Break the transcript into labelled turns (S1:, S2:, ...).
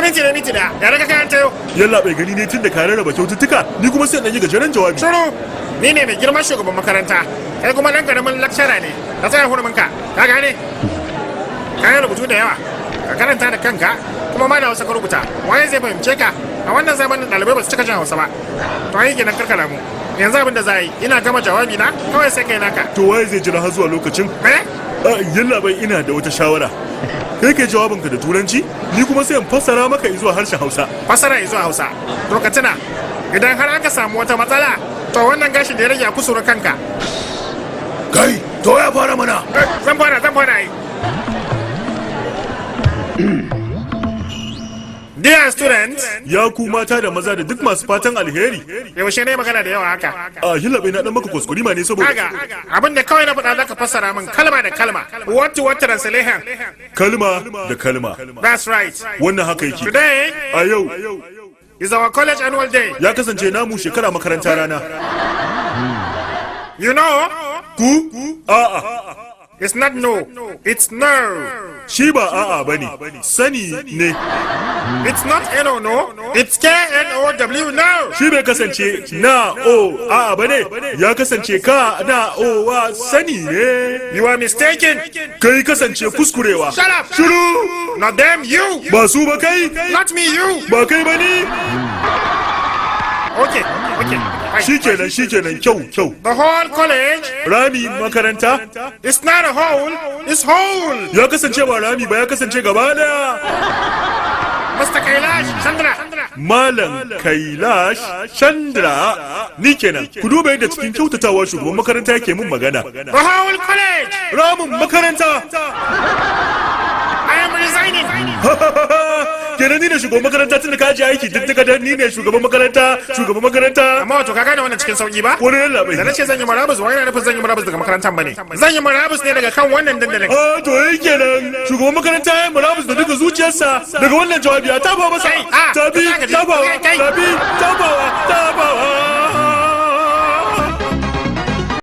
S1: minti da ya raka kayan tayo.
S2: Yalla bai gani ne tun da ka rarraba kyaututtuka, ni kuma sai dan yi gajeren jawabi.
S1: Shiru, ni ne mai girman shugaban makaranta, kai kuma dan karamin lecturer ne. Ka tsaya hurumin ka gane? Ka yi rubutu da yawa, ka karanta da kanka, kuma ma da Hausa ka rubuta. Waye zai fahimce ka? A wannan zamanin ɗalibai ba su cika jin Hausa ba. To ai kenan karkara mu. Yanzu abin da za yi, ina gama jawabi na, kawai sai kai naka.
S2: To waye zai jira har zuwa lokacin? Yalla bai ina da wata shawara. Kai kai jawabinka da turanci, ni kuma sai in fassara maka zuwa harshen Hausa.
S1: Fassara zuwa Hausa. To ka tuna, idan har aka samu wata matsala, to wannan gashin da ya rage a kusura kanka.
S2: Kai, to ya fara mana.
S1: Zan fara yi. Dear students,
S2: ya ku mata da maza da duk masu fatan alheri.
S1: Yaushe ne magana da yawa haka?
S2: Yalla bai na dan maka kuskure ma ne saboda.
S1: Abin da kawai na faɗa zaka fassara min kalma da kalma. What to what translation?
S2: Kalma da kalma.
S1: That's right.
S2: Wannan haka yake.
S1: Today,
S2: a yau
S1: is our college annual day.
S2: Ya kasance namu shekara makaranta rana.
S1: You know?
S2: Ku? A'a.
S1: It's not no, it's no.
S2: Shi ba a'a bane, sani ne.
S1: It's not no, it's K-N-O-W, no.
S2: Shi bai kasance na o a'a bane, ya kasance ka na o wa sani ne.
S1: You are mistaken.
S2: Kai kasance kuskurewa.
S1: Shut up.
S2: Shiru.
S1: Not them, you.
S2: Ba su ba kai.
S1: Not me, you.
S2: Ba kai bane.
S1: Okay.
S2: Shikenan kyau.
S1: The whole college.
S2: Rami makaranta.
S1: It's not a hole, it's whole.
S2: Ya kasance ba rami ba, ya kasance gaba daya.
S1: Mr. Kailash Chandra.
S2: Malam Kailash Chandra. Ni kenan. Ku duba yadda cikin kyautatawa shugaban makaranta yake mun magana.
S1: The whole college.
S2: Ramin makaranta.
S1: I am resigning.
S2: Kenan ni ne shugaban makaranta tun da ka ji aiki duk da ni ne shugaban makaranta.
S1: Amma wato ka gane wannan cikin sauki ba?
S2: Wani yalla bai.
S1: Da nace zan yi marabus wai na nufin zan yi marabus daga makarantar bane. Zan yi marabus ne daga kan wannan dandalin.
S2: To yi kenan shugaban makaranta ya yi marabus da duka zuciyarsa daga wannan jawabi a tafa masa. Tabi.